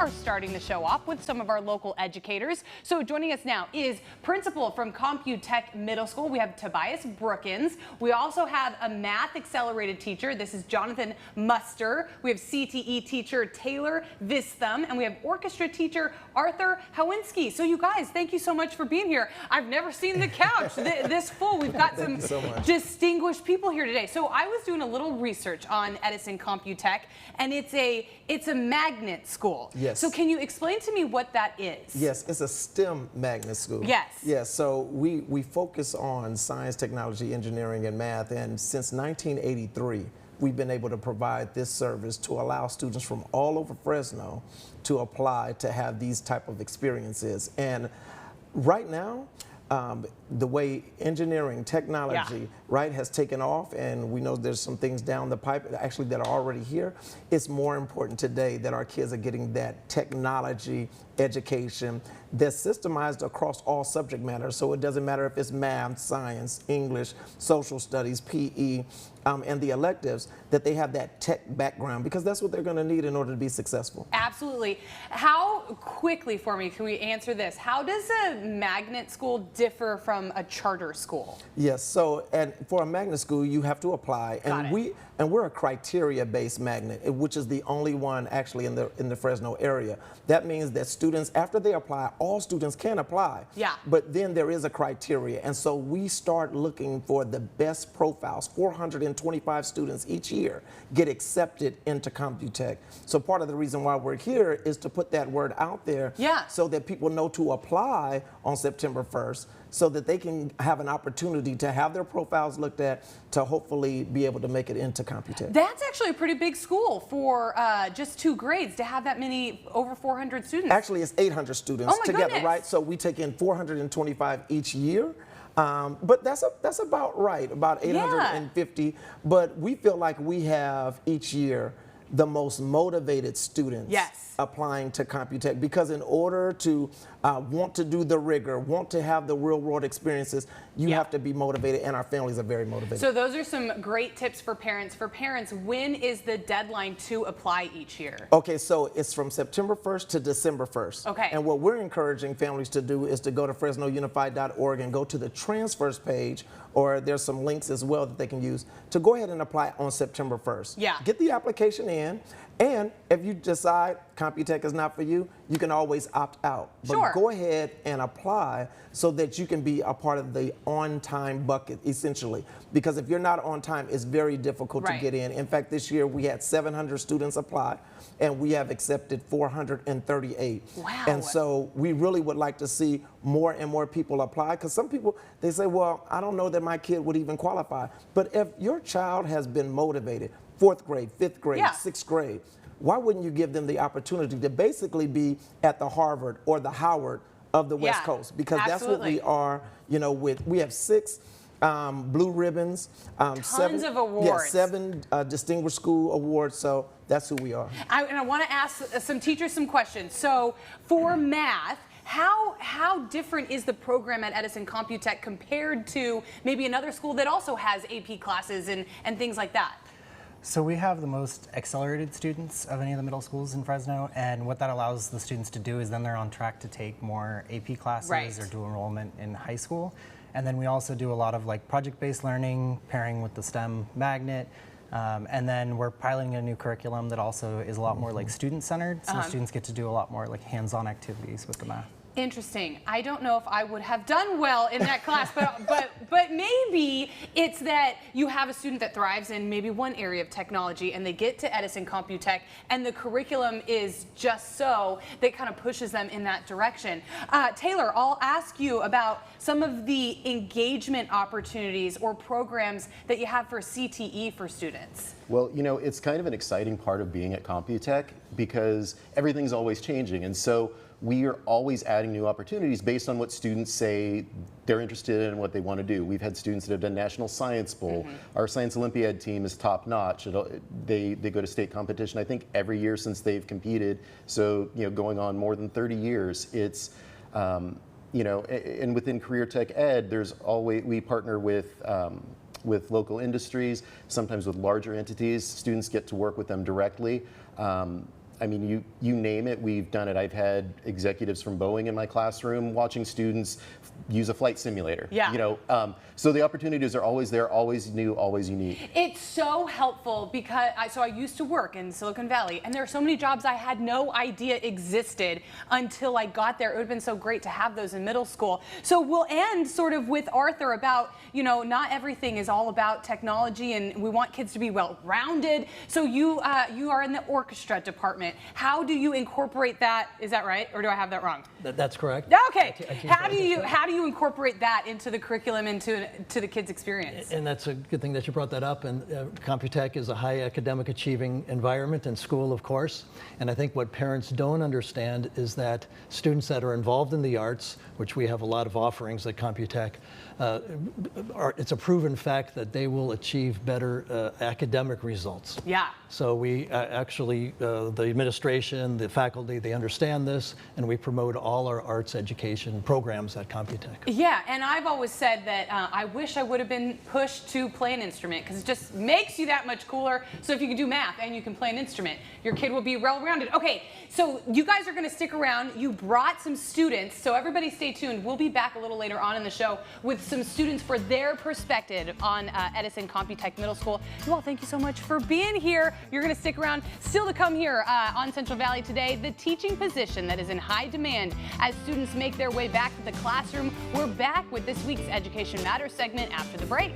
are starting the show off with some of our local educators. So joining us now is principal from Computech Middle School. We have Tobias Brookins. We also have a math accelerated teacher. This is Jonathan Muster. We have CTE teacher Taylor Vistham, and we have orchestra teacher Arthur Howinski. So you guys, thank you so much for being here. I've never seen the couch this full. We've got some distinguished people here today. So I was doing a little research on Edison Computech, and it's a magnet school. Yes. So can you explain to me what that is? Yes, it's a STEM magnet school. Yes. Yes, so we focus on science, technology, engineering, and math, and since 1983, we've been able to provide this service to allow students from all over Fresno to apply to have these type of experiences. And right now, the way engineering, technology, right, has taken off, and we know there's some things down the pipe actually that are already here, it's more important today that our kids are getting that technology education that's systemized across all subject matter. So it doesn't matter if it's math, science, English, social studies, PE, and the electives, that they have that tech background, because that's what they're going to need in order to be successful. Absolutely. How quickly, for me, can we answer this? How does a magnet school differ from a charter school? Yes, so and for a magnet school, you have to apply, and we're a criteria-based magnet, which is the only one actually in the Fresno area. That means that students, after they apply, all students can apply. Yeah. But then there is a criteria, and so we start looking for the best profiles. 425 students each year get accepted into Computech. So part of the reason why we're here is to put that word out there, so that people know to apply on September 1st, so that they can have an opportunity to have their profiles looked at to hopefully be able to make it into Computech. That's actually a pretty big school for just 2 grades to have that many, over 400 students. Actually, it's 800 students together, goodness. right? So we take in 425 each year. But that's about right, about 850. But we feel like we have each year the most motivated students applying to Computech, because in order to want to do the rigor, want to have the real world experiences, you have to be motivated, and our families are very motivated. So those are some great tips for parents. For parents, when is the deadline to apply each year? Okay, so it's from September 1st to December 1st. Okay. And what we're encouraging families to do is to go to FresnoUnified.org and go to the transfers page, or there's some links as well that they can use to go ahead and apply on September 1st. Yeah. Get the application in, and if you decide Computech is not for you, you can always opt out. But go ahead and apply so that you can be a part of the on-time bucket, essentially. Because if you're not on time, it's very difficult to get in. In fact, this year we had 700 students apply, and we have accepted 438. Wow. And so we really would like to see more and more people apply, because some people, they say, well, I don't know that my kid would even qualify. But if your child has been motivated, 4th grade, 5th grade, 6th grade, why wouldn't you give them the opportunity to basically be at the Harvard or the Howard of the West Coast? Because that's what we are, you know, we have 6 blue ribbons, Tons of awards. 7 distinguished school awards, so that's who we are. And I want to ask some teachers some questions. So for math, how different is the program at Edison Computech compared to maybe another school that also has AP classes and things like that? So we have the most accelerated students of any of the middle schools in Fresno, and what that allows the students to do is then they're on track to take more AP classes or do enrollment in high school. And then we also do a lot of like project-based learning, pairing with the STEM magnet. And then we're piloting a new curriculum that also is a lot more like student-centered, so students get to do a lot more like hands-on activities with the math. Interesting. I don't know if I would have done well in that class, but maybe it's that you have a student that thrives in maybe one area of technology, and they get to Edison Computech, and the curriculum is just so that kind of pushes them in that direction. Taylor, I'll ask you about some of the engagement opportunities or programs that you have for CTE for students. Well, you know, it's kind of an exciting part of being at Computech, because everything's always changing, and so we are always adding new opportunities based on what students say they're interested in and what they want to do. We've had students that have done National Science Bowl. Our Science Olympiad team is top notch. They go to state competition, I think, every year since they've competed. So, you know, going on more than 30 years. It's, you know, and within Career Tech Ed, there's always, we partner with local industries, sometimes with larger entities. Students get to work with them directly. I mean, you name it, we've done it. I've had executives from Boeing in my classroom watching students use a flight simulator. Yeah. You know, so the opportunities are always there, always new, always unique. It's so helpful because I used to work in Silicon Valley, and there are so many jobs I had no idea existed until I got there. It would have been so great to have those in middle school. So we'll end sort of with Arthur about, you know, not everything is all about technology, and we want kids to be well-rounded. So you are in the orchestra department. How do you incorporate that? Is that right, or do I have that wrong? That's correct. Okay. How do you incorporate that into the curriculum, into the kids' experience? And that's a good thing that you brought that up. And Computech is a high academic achieving environment and school, of course. And I think what parents don't understand is that students that are involved in the arts, which we have a lot of offerings at Computech, it's a proven fact that they will achieve better academic results. Yeah. So we actually, the administration, the faculty, they understand this, and we promote all our arts education programs at Computech. Yeah, and I've always said that I wish I would have been pushed to play an instrument, because it just makes you that much cooler. So if you can do math and you can play an instrument, your kid will be well-rounded. Okay, so you guys are going to stick around. You brought some students, so everybody stay tuned. We'll be back a little later on in the show with some students for their perspective on Edison Computech Middle School. You all, thank you so much for being here. You're going to stick around. Still to come here on Central Valley today, the teaching position that is in high demand as students make their way back to the classroom. We're back with this week's Education Matters segment after the break.